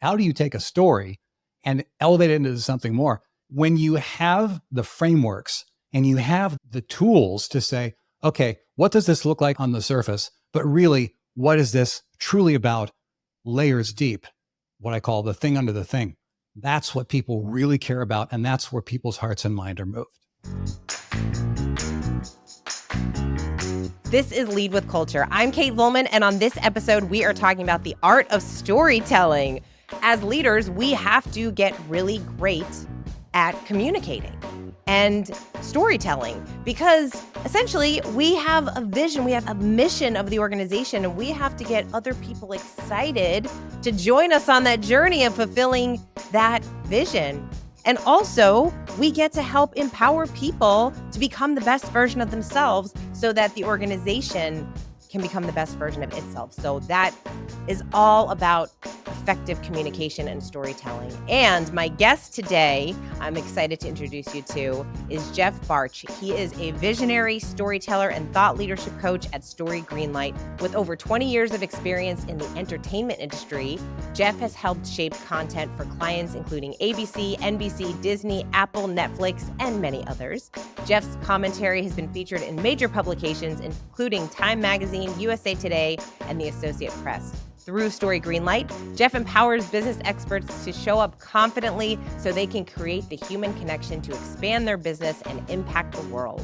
how do you take a story and elevate it into something more? When you have the frameworks and you have the tools to say, okay, what does this look like on the surface? But really, what is this truly about? Layers deep, what I call the thing under the thing. That's what people really care about. And that's where people's hearts and mind are moved. This is Lead with Culture. I'm Kate Volman, and on this episode, we are talking about the art of storytelling. As leaders, we have to get really great at communicating and storytelling because essentially we have a vision, we have a mission of the organization, and we have to get other people excited to join us on that journey of fulfilling that vision. And also, we get to help empower people to become the best version of themselves so that the organization can become the best version of itself. So that is all about effective communication and storytelling. And my guest today, I'm excited to introduce you to, is Jeff Bartsch. He is a visionary storyteller and thought leadership coach at Story Greenlight. With over 20 years of experience in the entertainment industry, Jeff has helped shape content for clients including ABC, NBC, Disney, Apple, Netflix, and many others. Jeff's commentary has been featured in major publications, including Time Magazine, USA Today, and the Associate Press. Through Story Greenlight, Jeff empowers business experts to show up confidently so they can create the human connection to expand their business and impact the world.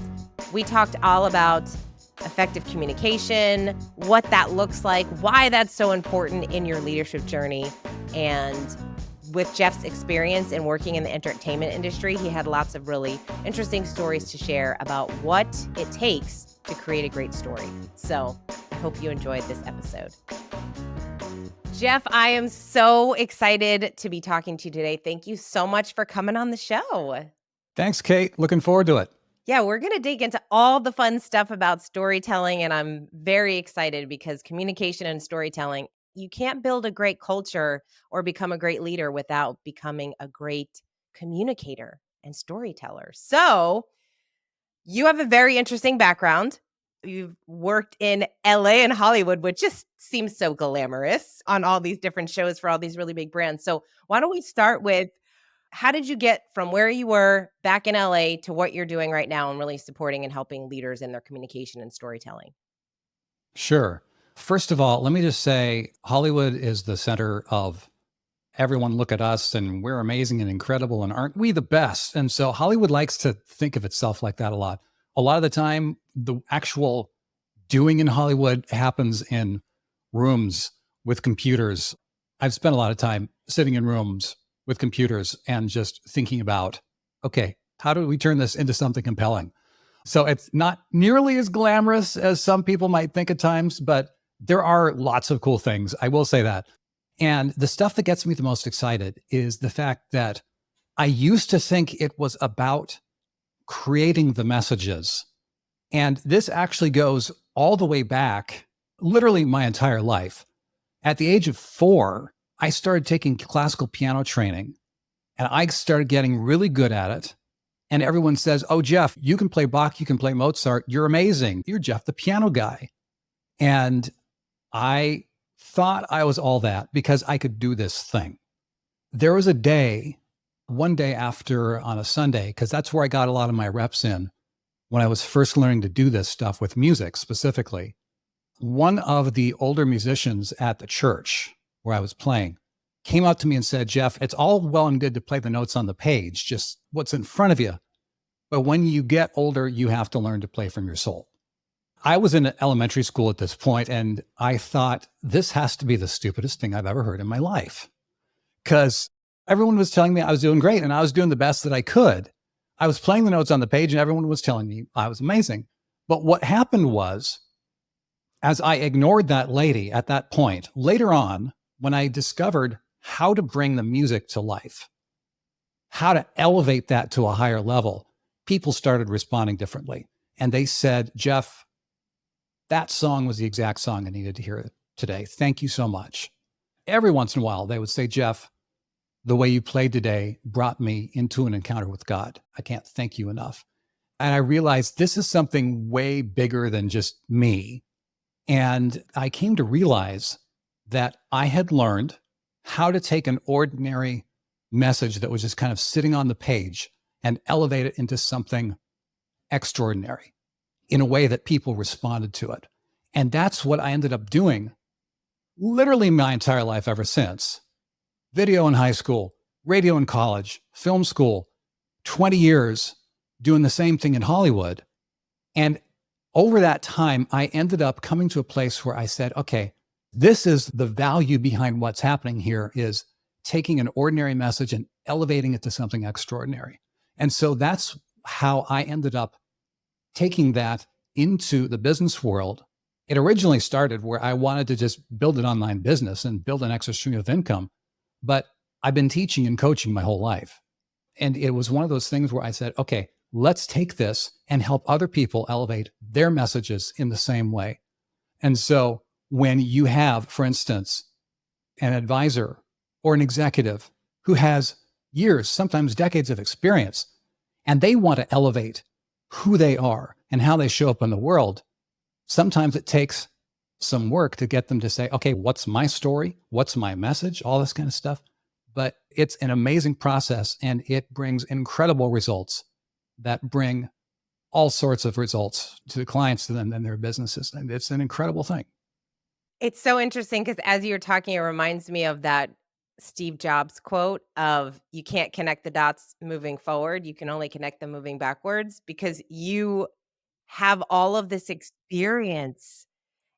We talked all about effective communication, what that looks like, why that's so important in your leadership journey. And with Jeff's experience in working in the entertainment industry, he had lots of really interesting stories to share about what it takes to create a great story. So I hope you enjoyed this episode. Jeff, I am so excited to be talking to you today. Thank you so much for coming on the show. Thanks, Kate. Looking forward to it. Yeah, we're going to dig into all the fun stuff about storytelling, and I'm very excited because communication and storytelling, you can't build a great culture or become a great leader without becoming a great communicator and storyteller. So you have a very interesting background. You've worked in LA and Hollywood, which just seems so glamorous on all these different shows for all these really big brands. So why don't we start with, how did you get from where you were back in LA to what you're doing right now and really supporting and helping leaders in their communication and storytelling? Sure. First of all, let me just say Hollywood is the center of everyone. Look at us and we're amazing and incredible, and aren't we the best? And so Hollywood likes to think of itself like that a lot. A lot of the time, the actual doing in Hollywood happens in rooms with computers. I've spent a lot of time sitting in rooms with computers and just thinking about, okay, how do we turn this into something compelling? So it's not nearly as glamorous as some people might think at times, but there are lots of cool things. I will say that. And the stuff that gets me the most excited is the fact that I used to think it was about creating the messages. And this actually goes all the way back, literally my entire life. At the age of 4, I started taking classical piano training, and I started getting really good at it. And everyone says, oh, Jeff, you can play Bach, you can play Mozart. You're amazing. You're Jeff, the piano guy. And I thought I was all that because I could do this thing. There was one day after on a Sunday, because that's where I got a lot of my reps in when I was first learning to do this stuff with music specifically. One of the older musicians at the church where I was playing came up to me and said, Jeff, it's all well and good to play the notes on the page, just what's in front of you. But when you get older, you have to learn to play from your soul. I was in elementary school at this point, and I thought, this has to be the stupidest thing I've ever heard in my life. Because everyone was telling me I was doing great, and I was doing the best that I could. I was playing the notes on the page, and everyone was telling me I was amazing. But what happened was, as I ignored that lady at that point, later on, when I discovered how to bring the music to life, how to elevate that to a higher level, people started responding differently. And they said, Jeff, that song was the exact song I needed to hear today. Thank you so much. Every once in a while, they would say, Jeff, the way you played today brought me into an encounter with God. I can't thank you enough. And I realized this is something way bigger than just me. And I came to realize that I had learned how to take an ordinary message that was just kind of sitting on the page and elevate it into something extraordinary in a way that people responded to it. And that's what I ended up doing literally my entire life ever since. Video in high school, radio in college, film school, 20 years doing the same thing in Hollywood. And over that time, I ended up coming to a place where I said, okay, this is the value behind what's happening here is taking an ordinary message and elevating it to something extraordinary. And so that's how I ended up taking that into the business world. It originally started where I wanted to just build an online business and build an extra stream of income. But I've been teaching and coaching my whole life. And it was one of those things where I said, okay, let's take this and help other people elevate their messages in the same way. And so when you have, for instance, an advisor or an executive who has years, sometimes decades of experience, and they want to elevate who they are and how they show up in the world, sometimes it takes some work to get them to say, okay, what's my story? What's my message? All this kind of stuff. But it's an amazing process and it brings incredible results that bring all sorts of results to the clients to them and their businesses. And it's an incredible thing. It's so interesting because as you're talking, it reminds me of that Steve Jobs quote of you can't connect the dots moving forward. You can only connect them moving backwards because you have all of this experience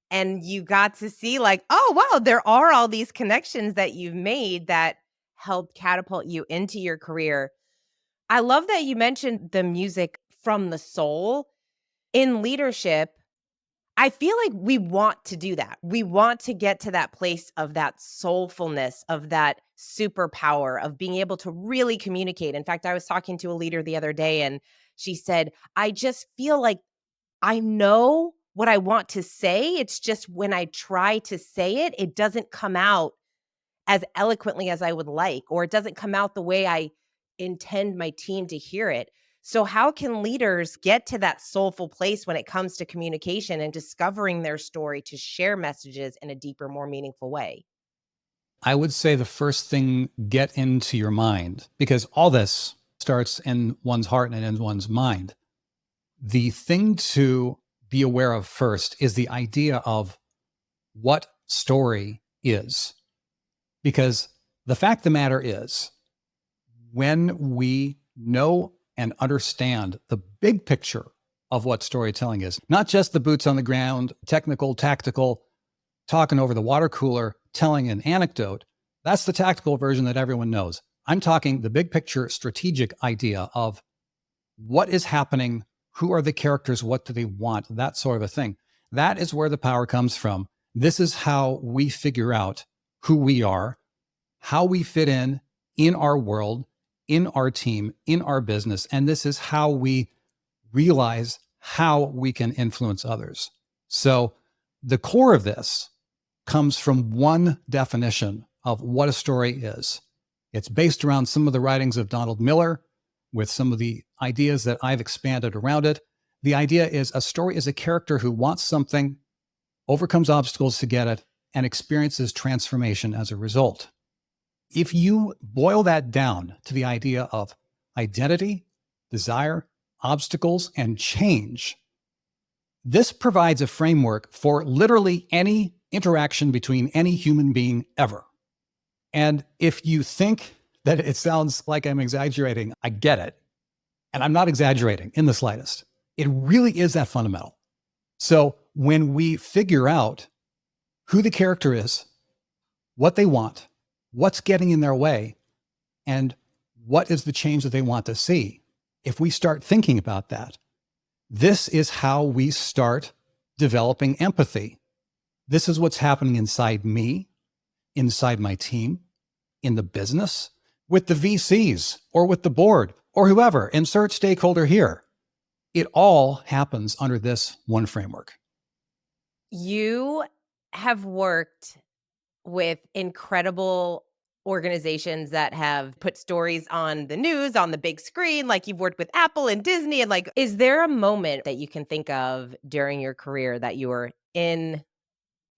and you got to see like, oh, wow, there are all these connections that you've made that helped catapult you into your career. I love that you mentioned the music from the soul in leadership. I feel like we want to do that. We want to get to that place of that soulfulness, of that superpower, of being able to really communicate. In fact, I was talking to a leader the other day and she said, I just feel like I know what I want to say. It's just when I try to say it, it doesn't come out as eloquently as I would like, or it doesn't come out the way I intend my team to hear it. So, how can leaders get to that soulful place when it comes to communication and discovering their story to share messages in a deeper, more meaningful way? I would say the first thing, get into your mind, because all this starts in one's heart and in one's mind. The thing to be aware of first is the idea of what story is. Because the fact of the matter is, when we know and understand the big picture of what storytelling is, not just the boots on the ground, technical, tactical, talking over the water cooler, telling an anecdote, that's the tactical version that everyone knows. I'm talking the big picture strategic idea of what is happening, who are the characters, what do they want, that sort of a thing. That is where the power comes from. This is how we figure out who we are, how we fit in our world, in our team, in our business. And this is how we realize how we can influence others. So the core of this comes from one definition of what a story is. It's based around some of the writings of Donald Miller with some of the ideas that I've expanded around it. The idea is a story is a character who wants something, overcomes obstacles to get it, and experiences transformation as a result. If you boil that down to the idea of identity, desire, obstacles, and change, this provides a framework for literally any interaction between any human being ever. And if you think that it sounds like I'm exaggerating, I get it. And I'm not exaggerating in the slightest. It really is that fundamental. So when we figure out who the character is, what they want, what's getting in their way, and what is the change that they want to see, if we start thinking about that, this is how we start developing empathy. This is what's happening inside me, inside my team, in the business, with the VCs or with the board or whoever, insert stakeholder here. It all happens under this one framework. You have worked with incredible organizations that have put stories on the news, on the big screen, like you've worked with Apple and Disney. And like, is there a moment that you can think of during your career that you were in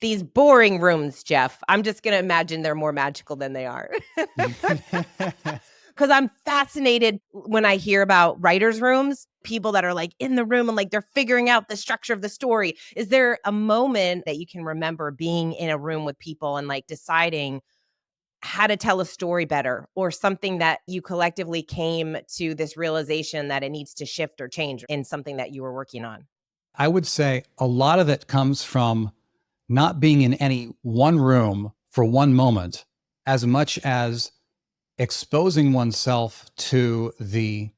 These boring rooms, Jeff. I'm just going to imagine they're more magical than they are. Because I'm fascinated when I hear about writers' rooms, people that are like in the room and like they're figuring out the structure of the story. Is there a moment that you can remember being in a room with people and like deciding how to tell a story better, or something that you collectively came to this realization that it needs to shift or change in something that you were working on? I would say a lot of it comes from not being in any one room for one moment, as much as exposing oneself to the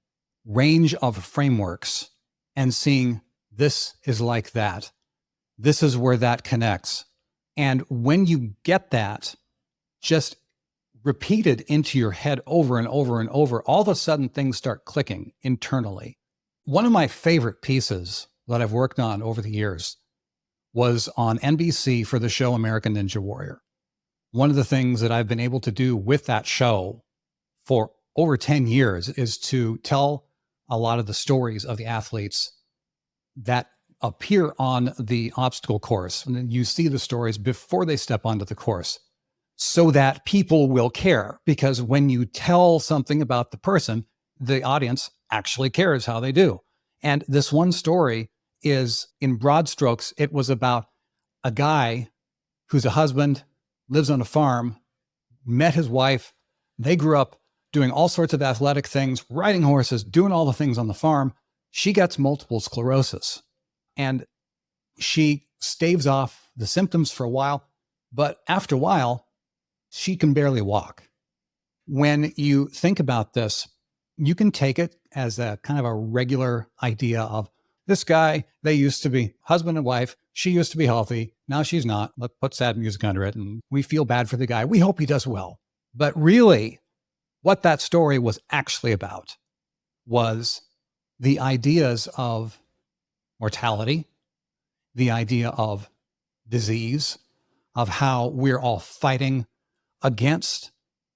range of frameworks and seeing this is like that. This is where that connects. And when you get that just repeated into your head over and over and over, all of a sudden things start clicking internally. One of my favorite pieces that I've worked on over the years was on NBC for the show American Ninja Warrior. One of the things that I've been able to do with that show for over 10 years is to tell a lot of the stories of the athletes that appear on the obstacle course. And then you see the stories before they step onto the course so that people will care. Because when you tell something about the person, the audience actually cares how they do. And this one story is, in broad strokes, it was about a guy who's a husband, lives on a farm, met his wife. They grew up doing all sorts of athletic things, riding horses, doing all the things on the farm. She gets multiple sclerosis and she staves off the symptoms for a while. But after a while, she can barely walk. When you think about this, you can take it as a kind of a regular idea of this guy, they used to be husband and wife. She used to be healthy. Now she's not. Let's put sad music under it. And we feel bad for the guy. We hope he does well. But really, what that story was actually about was the ideas of mortality, the idea of disease, of how we're all fighting against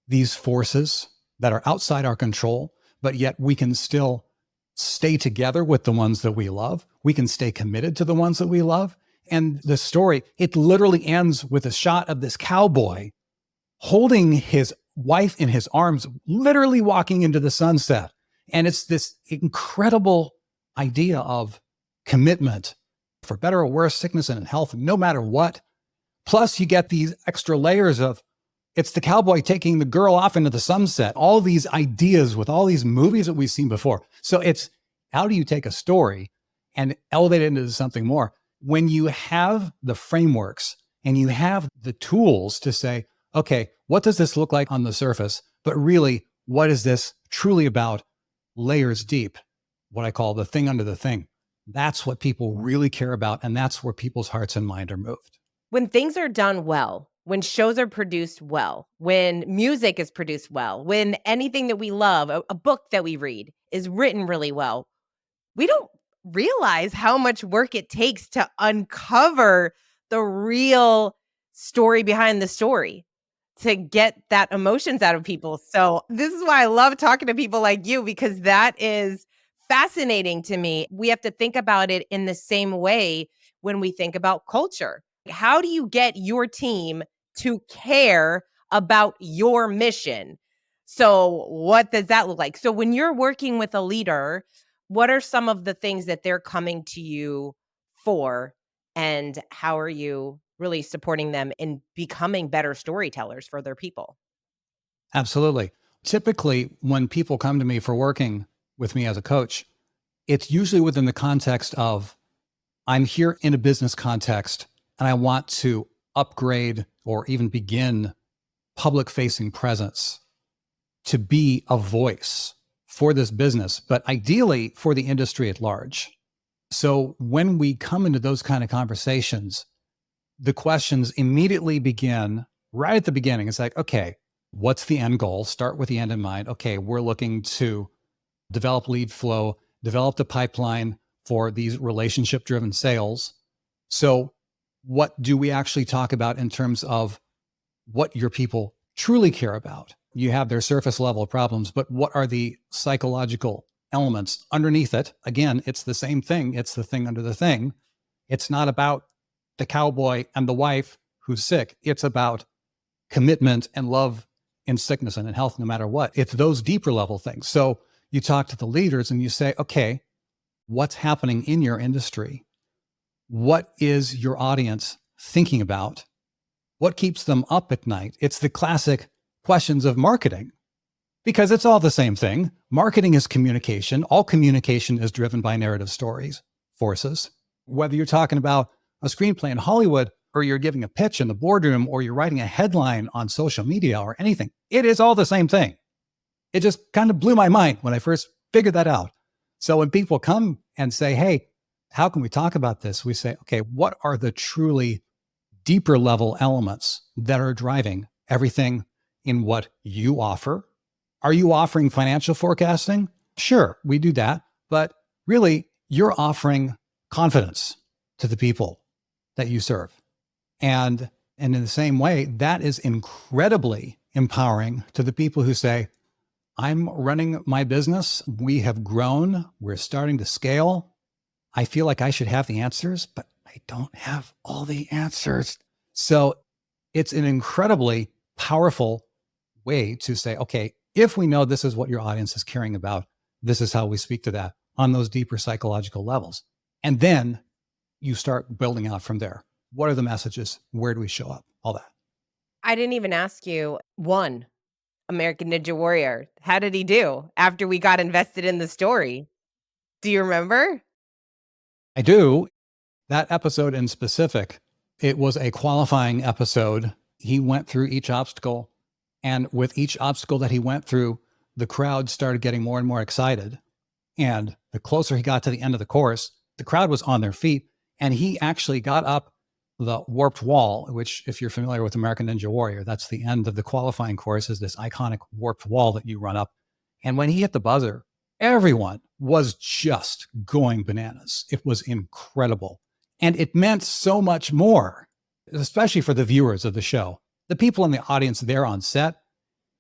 these forces that are outside our control, but yet we can still stay together with the ones that we love. We can stay committed to the ones that we love. And the story, it literally ends with a shot of this cowboy holding his wife in his arms, literally walking into the sunset. And it's this incredible idea of commitment for better or worse, sickness and health, no matter what. Plus, you get these extra layers of it's the cowboy taking the girl off into the sunset, all these ideas with all these movies that we've seen before. So it's how do you take a story and elevate it into something more? When you have the frameworks and you have the tools to say, okay, what does this look like on the surface? But really, what is this truly about? Layers deep, what I call the thing under the thing. That's what people really care about. And that's where people's hearts and mind are moved. When things are done well, when shows are produced well, when music is produced well, when anything that we love, a book that we read is written really well, we don't realize how much work it takes to uncover the real story behind the story, to get that emotions out of people. So this is why I love talking to people like you, because that is fascinating to me. We have to think about it in the same way when we think about culture. How do you get your team to care about your mission? So what does that look like? So when you're working with a leader, what are some of the things that they're coming to you for, and how are you really supporting them in becoming better storytellers for their people? Absolutely. Typically, when people come to me for working with me as a coach, it's usually within the context of I'm here in a business context and I want to upgrade or even begin public facing presence to be a voice for this business, but ideally for the industry at large. So when we come into those kind of conversations, the questions immediately begin right at the beginning. It's like, okay, what's the end goal? Start with the end in mind. Okay, we're looking to develop lead flow, develop the pipeline for these relationship driven sales. So what do we actually talk about in terms of what your people truly care about? You have their surface level problems, but what are the psychological elements underneath it? Again, it's the same thing. It's the thing under the thing. It's not about the cowboy and the wife who's sick. It's about commitment and love in sickness and in health, no matter what. It's those deeper level things. So you talk to the leaders and you say, okay, what's happening in your industry? What is your audience thinking about? What keeps them up at night? It's the classic questions of marketing, because it's all the same thing. Marketing is communication. All communication is driven by narrative stories, forces. Whether you're talking about a screenplay in Hollywood, or you're giving a pitch in the boardroom, or you're writing a headline on social media or anything, it is all the same thing. It just kind of blew my mind when I first figured that out. So when people come and say, hey, how can we talk about this? We say, okay, what are the truly deeper level elements that are driving everything in what you offer? Are you offering financial forecasting? Sure, we do that. But really, you're offering confidence to the people that you serve. And in the same way, that is incredibly empowering to the people who say, I'm running my business. We have grown. We're starting to scale. I feel like I should have the answers, but I don't have all the answers. So it's an incredibly powerful way to say, okay, if we know this is what your audience is caring about, this is how we speak to that on those deeper psychological levels. And then you start building out from there. What are the messages? Where do we show up? All that. I didn't even ask you. One, American Ninja Warrior. How did he do after we got invested in the story? Do you remember? I do. That episode in specific, it was a qualifying episode. He went through each obstacle, and with each obstacle that he went through, the crowd started getting more and more excited. And the closer he got to the end of the course, the crowd was on their feet, and he actually got up the warped wall, which, if you're familiar with American Ninja Warrior, that's the end of the qualifying course, is this iconic warped wall that you run up. And when he hit the buzzer, everyone was just going bananas. It was incredible. And it meant so much more, especially for the viewers of the show. The people in the audience there on set,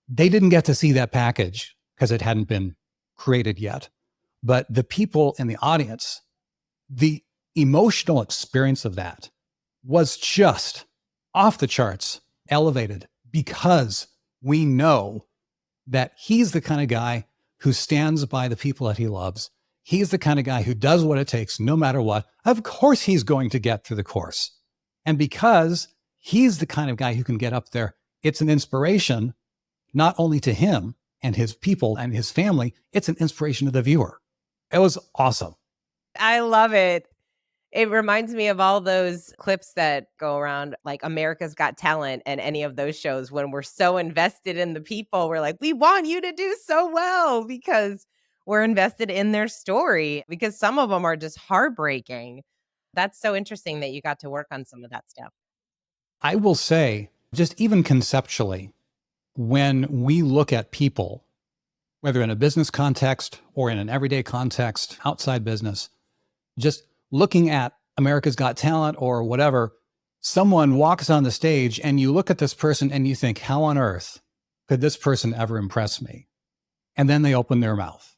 they didn't get to see that package because it hadn't been created yet. But the people in the audience, the emotional experience of that was just off the charts, elevated, because we know that he's the kind of guy who stands by the people that he loves. He's the kind of guy who does what it takes no matter what. Of course, he's going to get through the course. And because he's the kind of guy who can get up there, it's an inspiration, not only to him and his people and his family, it's an inspiration to the viewer. It was awesome. I love it. It reminds me of all those clips that go around, like America's Got Talent and any of those shows, when we're so invested in the people. We're like, we want you to do so well because we're invested in their story, because some of them are just heartbreaking. That's so interesting that you got to work on some of that stuff. I will say, just even conceptually, when we look at people, whether in a business context or in an everyday context, outside business, just looking at America's Got Talent or whatever, someone walks on the stage and you look at this person and you think, how on earth could this person ever impress me? And then they open their mouth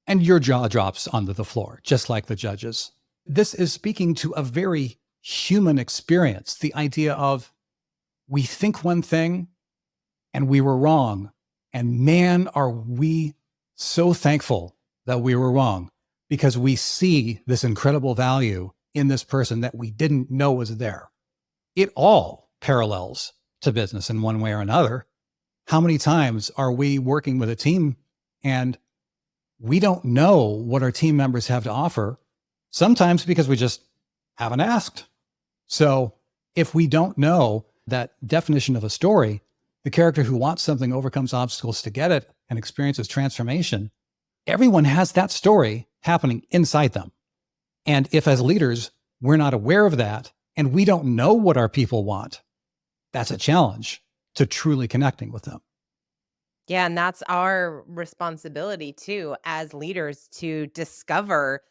and your jaw drops onto the floor, just like the judges. This is speaking to a very human experience. The idea of, we think one thing and we were wrong. And man, are we so thankful that we were wrong, because we see this incredible value in this person that we didn't know was there. It all parallels to business in one way or another. How many times are we working with a team and we don't know what our team members have to offer? Sometimes because we just haven't asked. So if we don't know that definition of a story, the character who wants something overcomes obstacles to get it and experiences transformation, everyone has that story happening inside them. And if as leaders, we're not aware of that and we don't know what our people want, that's a challenge to truly connecting with them. Yeah, and that's our responsibility too, as leaders, to discover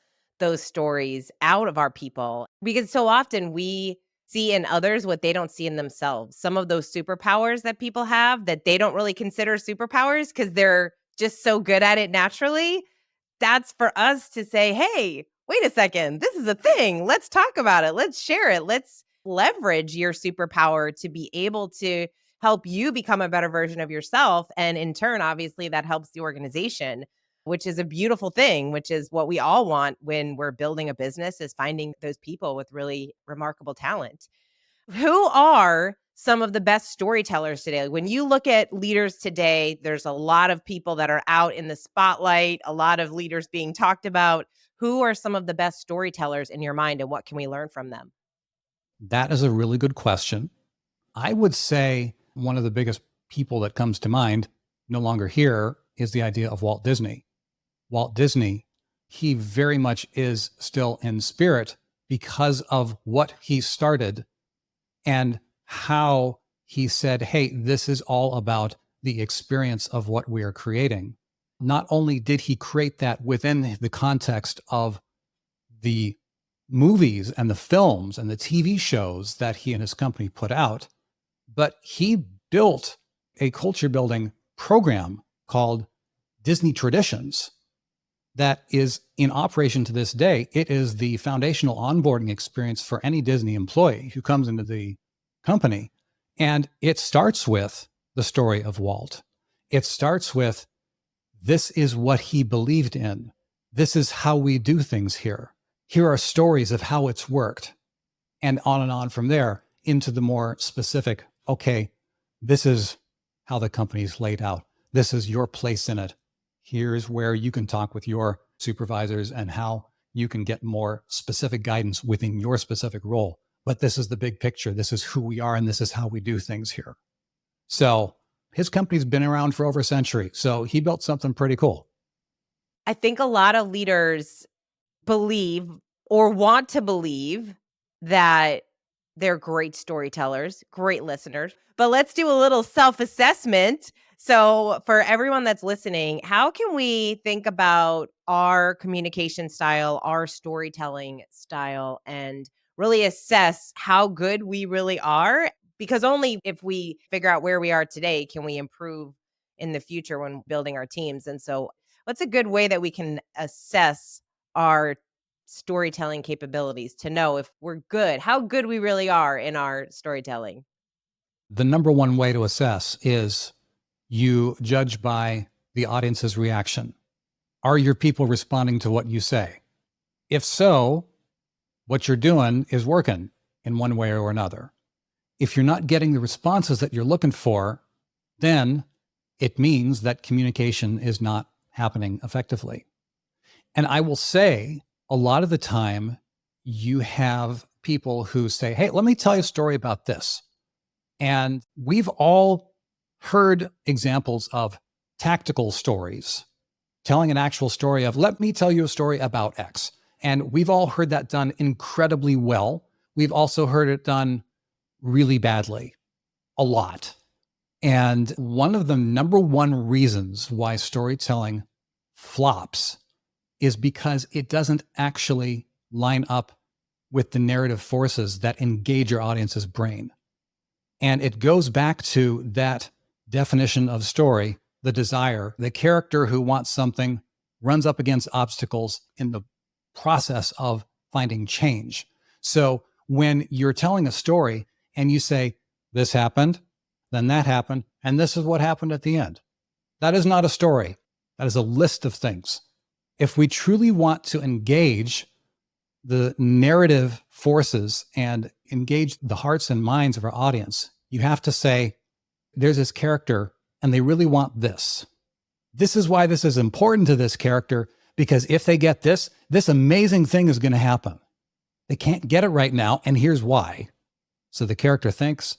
those stories out of our people, because so often we see in others what they don't see in themselves. Some of those superpowers that people have that they don't really consider superpowers because they're just so good at it naturally. That's for us to say, hey, wait a second, this is a thing. Let's talk about it. Let's share it. Let's leverage your superpower to be able to help you become a better version of yourself. And in turn, obviously, that helps the organization, which is a beautiful thing, which is what we all want when we're building a business, is finding those people with really remarkable talent. Who are some of the best storytellers today? When you look at leaders today, there's a lot of people that are out in the spotlight, a lot of leaders being talked about. Who are some of the best storytellers in your mind, and what can we learn from them? That is a really good question. I would say one of the biggest people that comes to mind, no longer here, is the idea of Walt Disney. Walt Disney, he very much is still in spirit because of what he started and how he said, hey, this is all about the experience of what we are creating. Not only did he create that within the context of the movies and the films and the TV shows that he and his company put out, but he built a culture building program called Disney Traditions that is in operation to this day. It is the foundational onboarding experience for any Disney employee who comes into the company. And it starts with the story of Walt. It starts with, this is what he believed in. This is how we do things here. Here are stories of how it's worked. And on from there into the more specific, okay, this is how the company's laid out. This is your place in it. Here's where you can talk with your supervisors and how you can get more specific guidance within your specific role. But this is the big picture. This is who we are, and this is how we do things here. So his company's been around for over a century. So he built something pretty cool. I think a lot of leaders believe or want to believe that they're great storytellers, great listeners. But let's do a little self-assessment. So, for everyone that's listening, how can we think about our communication style, our storytelling style, and really assess how good we really are? Because only if we figure out where we are today can we improve in the future when building our teams. And so, what's a good way that we can assess our storytelling capabilities to know if we're good, how good we really are in our storytelling? The number one way to assess is you judge by the audience's reaction. Are your people responding to what you say? If so, what you're doing is working in one way or another. If you're not getting the responses that you're looking for, then it means that communication is not happening effectively. And I will say, a lot of the time, you have people who say, hey, let me tell you a story about this. And we've all heard examples of tactical stories, telling an actual story of, let me tell you a story about X. And we've all heard that done incredibly well. We've also heard it done really badly, a lot. And one of the number one reasons why storytelling flops is because it doesn't actually line up with the narrative forces that engage your audience's brain. And it goes back to that definition of story, the desire. The character who wants something runs up against obstacles in the process of finding change. So when you're telling a story and you say, this happened, then that happened, and this is what happened at the end, that is not a story. That is a list of things. If we truly want to engage the narrative forces and engage the hearts and minds of our audience, you have to say, there's this character and they really want this. This is why this is important to this character, because if they get this, this amazing thing is going to happen. They can't get it right now, and here's why. So the character thinks,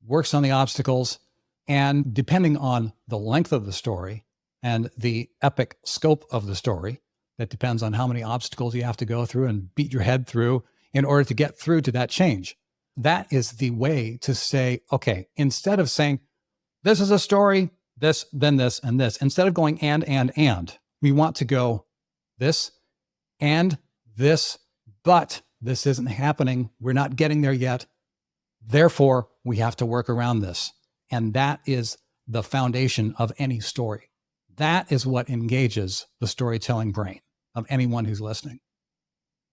works on the obstacles, and depending on the length of the story and the epic scope of the story, that depends on how many obstacles you have to go through and beat your head through in order to get through to that change. That is the way to say, okay, instead of saying, this is a story, this, then this, and this, instead of going and, we want to go this and this, but this isn't happening. We're not getting there yet. Therefore, we have to work around this. And that is the foundation of any story. That is what engages the storytelling brain of anyone who's listening.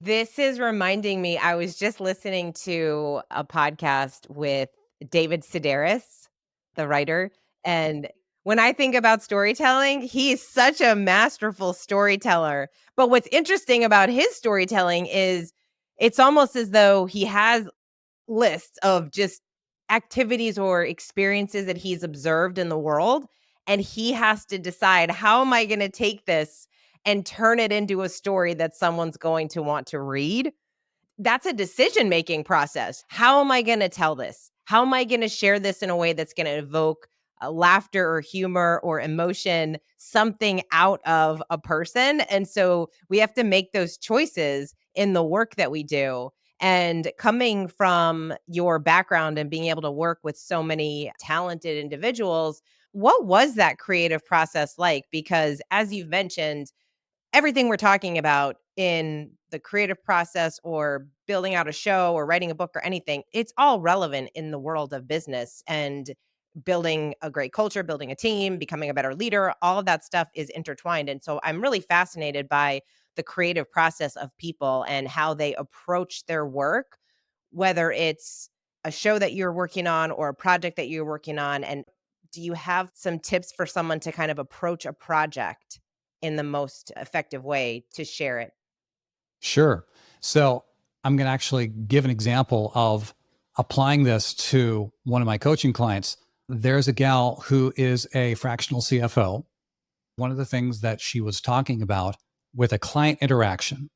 This is reminding me, I was just listening to a podcast with David Sedaris, the writer, and when I think about storytelling, he's such a masterful storyteller. But what's interesting about his storytelling is it's almost as though he has lists of just activities or experiences that he's observed in the world, and he has to decide, how am I going to take this and turn it into a story that someone's going to want to read? That's a decision making process. How am I going to tell this? How am I going to share this in a way that's going to evoke laughter or humor or emotion, something out of a person? And so we have to make those choices in the work that we do. And coming from your background and being able to work with so many talented individuals, what was that creative process like? Because as you've mentioned, everything we're talking about in the creative process or building out a show or writing a book or anything, it's all relevant in the world of business and building a great culture, building a team, becoming a better leader. All of that stuff is intertwined. And so I'm really fascinated by the creative process of people and how they approach their work, whether it's a show that you're working on or a project that you're working on. And do you have some tips for someone to kind of approach a project in the most effective way to share it? Sure. So I'm going to actually give an example of applying this to one of my coaching clients. There's a gal who is a fractional CFO. One of the things that she was talking about with a client interaction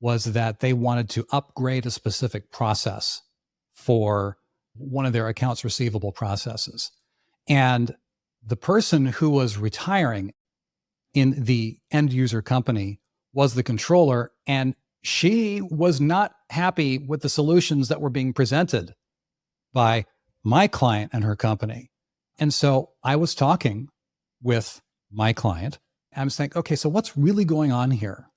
was that they wanted to upgrade a specific process for one of their accounts receivable processes. And the person who was retiring in the end user company was the controller, and she was not happy with the solutions that were being presented by my client and her company. And so I was talking with my client. I'm saying, okay, so what's really going on here?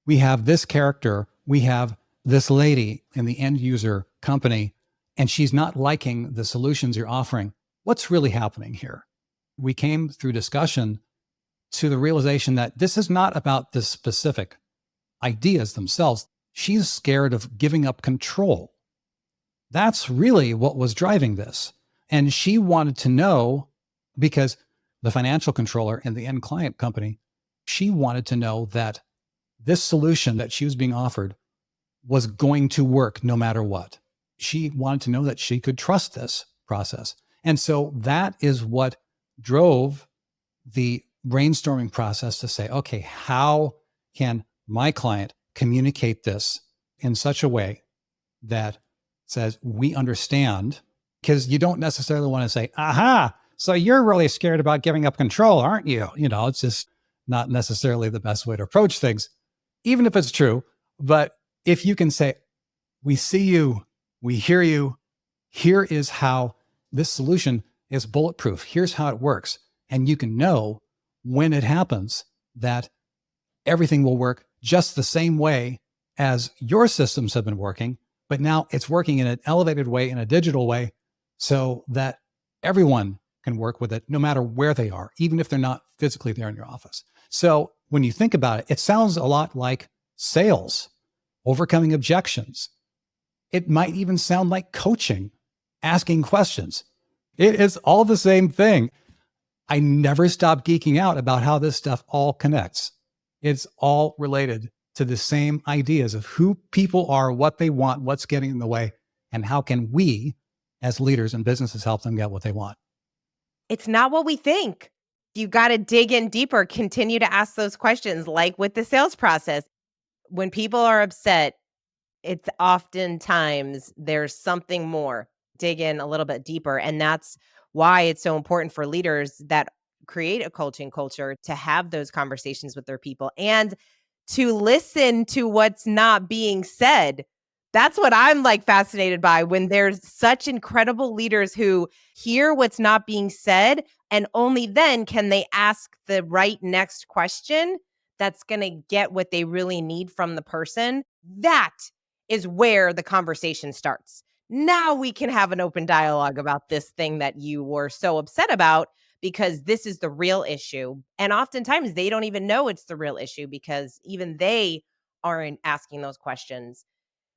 We have this character, we have this lady in the end user company, and she's not liking the solutions you're offering. What's really happening here? We came through discussion to the realization that this is not about the specific ideas themselves. She's scared of giving up control. That's really what was driving this. And she wanted to know, because the financial controller in the end client company, she wanted to know that this solution that she was being offered was going to work no matter what. She wanted to know that she could trust this process. And so that is what drove the brainstorming process to say, okay, how can my client communicate this in such a way that says we understand? Because you don't necessarily want to say, aha, so you're really scared about giving up control, aren't you? It's just not necessarily the best way to approach things, even if it's true. But if you can say, we see you, we hear you, here is how this solution is bulletproof, here's how it works. And you can know when it happens that everything will work just the same way as your systems have been working, but now it's working in an elevated way, in a digital way, so that everyone can work with it no matter where they are, even if they're not physically there in your office. So when you think about it, it sounds a lot like sales, overcoming objections. It might even sound like coaching, asking questions. It is all the same thing. I never stop geeking out about how this stuff all connects. It's all related to the same ideas of who people are, what they want, what's getting in the way, and how can we as leaders and businesses help them get what they want. It's not what we think. You got to dig in deeper, continue to ask those questions, like with the sales process. When people are upset, it's oftentimes there's something more. Dig in a little bit deeper. And that's why it's so important for leaders that create a coaching culture to have those conversations with their people and to listen to what's not being said. That's what I'm like fascinated by, when there's such incredible leaders who hear what's not being said, and only then can they ask the right next question that's going to get what they really need from the person. That is where the conversation starts. Now we can have an open dialogue about this thing that you were so upset about, because this is the real issue. And oftentimes they don't even know it's the real issue, because even they aren't asking those questions.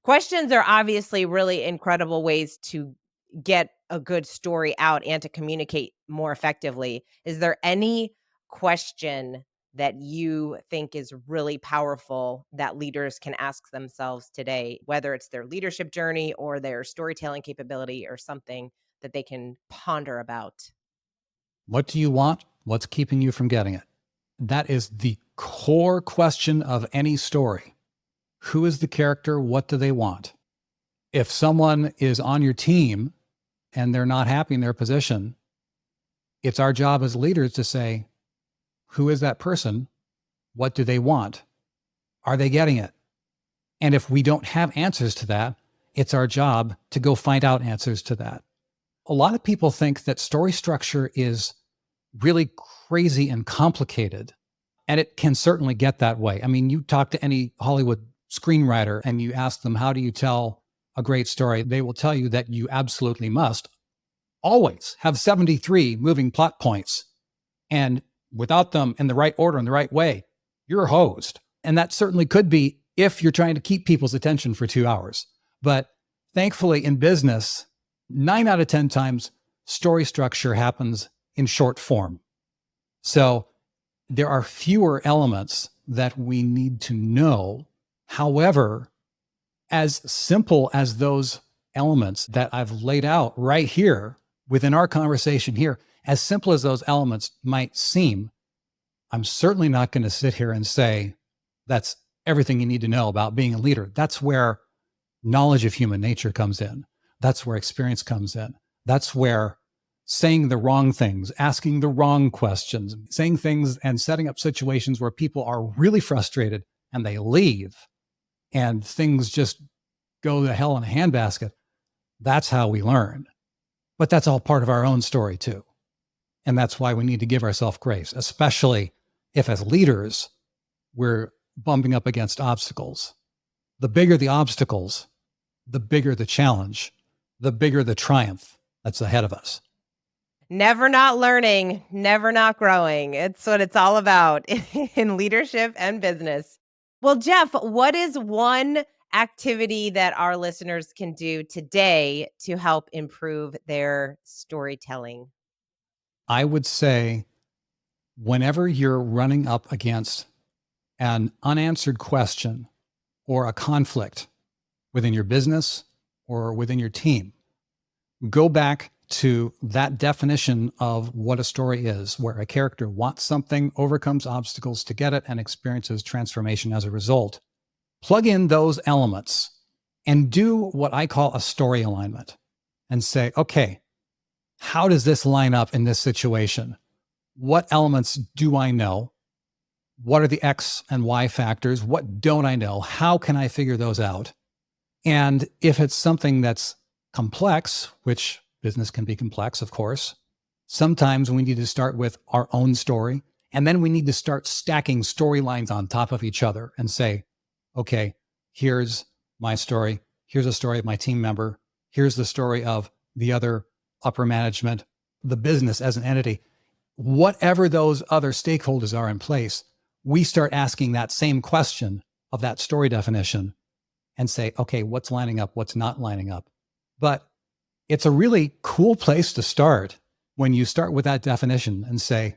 Questions are obviously really incredible ways to get a good story out and to communicate more effectively. Is there any question that you think is really powerful that leaders can ask themselves today, whether it's their leadership journey or their storytelling capability or something that they can ponder about? What do you want? What's keeping you from getting it? That is the core question of any story. Who is the character? What do they want? If someone is on your team and they're not happy in their position, it's our job as leaders to say, who is that person? What do they want? Are they getting it? And if we don't have answers to that, it's our job to go find out answers to that. A lot of people think that story structure is really crazy and complicated, and it can certainly get that way. I mean, you talk to any Hollywood screenwriter and you ask them, how do you tell a great story? They will tell you that you absolutely must always have 73 moving plot points. And without them in the right order, in the right way, you're hosed. And that certainly could be if you're trying to keep people's attention for 2 hours. But thankfully, in business, 9 out of 10 times, story structure happens in short form. So there are fewer elements that we need to know. However, as simple as those elements that I've laid out right here within our conversation here, as simple as those elements might seem, I'm certainly not going to sit here and say that's everything you need to know about being a leader. That's where knowledge of human nature comes in. That's where experience comes in. That's where saying the wrong things, asking the wrong questions, saying things and setting up situations where people are really frustrated and they leave and things just go to hell in a handbasket. That's how we learn. But that's all part of our own story too. And that's why we need to give ourselves grace, especially if as leaders, we're bumping up against obstacles. The bigger the obstacles, the bigger the challenge, the bigger the triumph that's ahead of us. Never not learning, never not growing. It's what it's all about in leadership and business. Well, Jeff, what is one activity that our listeners can do today to help improve their storytelling? I would say whenever you're running up against an unanswered question or a conflict within your business or within your team, go back to that definition of what a story is, where a character wants something, overcomes obstacles to get it, and experiences transformation as a result. Plug in those elements and do what I call a story alignment and say, okay, how does this line up in this situation? What elements do I know? What are the X and Y factors? What don't I know? How can I figure those out? And if it's something that's complex, which business can be complex, of course, sometimes we need to start with our own story. And then we need to start stacking storylines on top of each other and say, okay, here's my story. Here's a story of my team member. Here's the story of the other upper management, the business as an entity. Whatever those other stakeholders are in place, we start asking that same question of that story definition and say, okay, what's lining up? What's not lining up? But it's a really cool place to start when you start with that definition and say,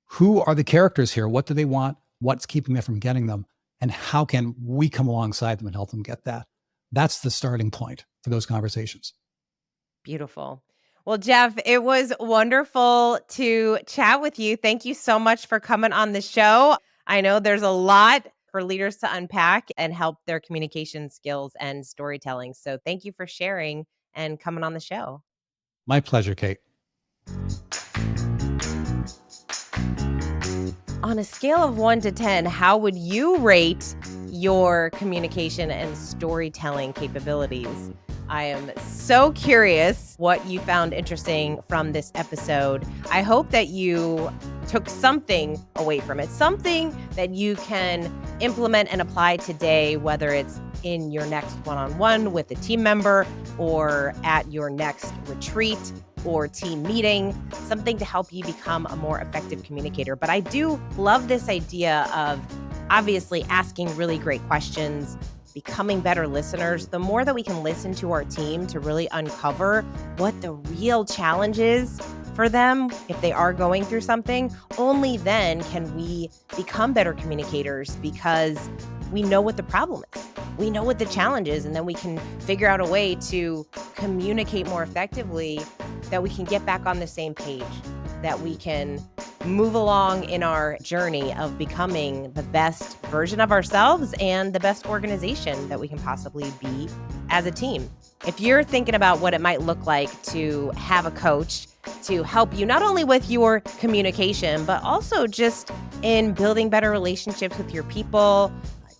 who are the characters here? What do they want? What's keeping them from getting them? And how can we come alongside them and help them get that? That's the starting point for those conversations. Beautiful. Well, Jeff, it was wonderful to chat with you. Thank you so much for coming on the show. I know there's a lot for leaders to unpack and help their communication skills and storytelling. So thank you for sharing and coming on the show. My pleasure, Kate. On a scale of 1 to 10, how would you rate your communication and storytelling capabilities? I am so curious what you found interesting from this episode. I hope that you took something away from it, something that you can implement and apply today, whether it's in your next one-on-one with a team member or at your next retreat or team meeting, something to help you become a more effective communicator. But I do love this idea of obviously asking really great questions, becoming better listeners. The more that we can listen to our team to really uncover what the real challenge is for them, if they are going through something, only then can we become better communicators, because we know what the problem is. We know what the challenge is, and then we can figure out a way to communicate more effectively, that we can get back on the same page, that we can move along in our journey of becoming the best version of ourselves and the best organization that we can possibly be as a team. If you're thinking about what it might look like to have a coach to help you not only with your communication, but also just in building better relationships with your people,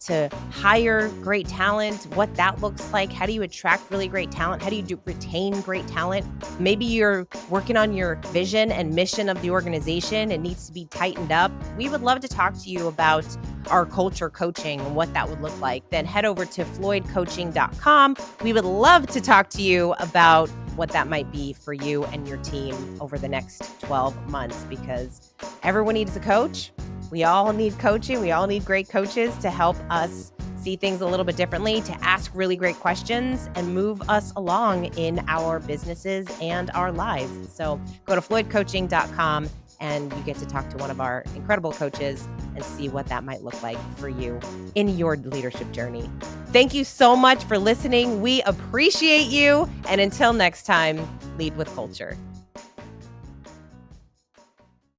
to hire great talent, what that looks like. How do you attract really great talent? How do you retain great talent? Maybe you're working on your vision and mission of the organization. It needs to be tightened up. We would love to talk to you about our culture coaching and what that would look like. Then head over to floydcoaching.com. We would love to talk to you about what that might be for you and your team over the next 12 months, because everyone needs a coach. We all need coaching. We all need great coaches to help us see things a little bit differently, to ask really great questions and move us along in our businesses and our lives. So go to floydcoaching.com and you get to talk to one of our incredible coaches and see what that might look like for you in your leadership journey. Thank you so much for listening. We appreciate you. And until next time, lead with culture.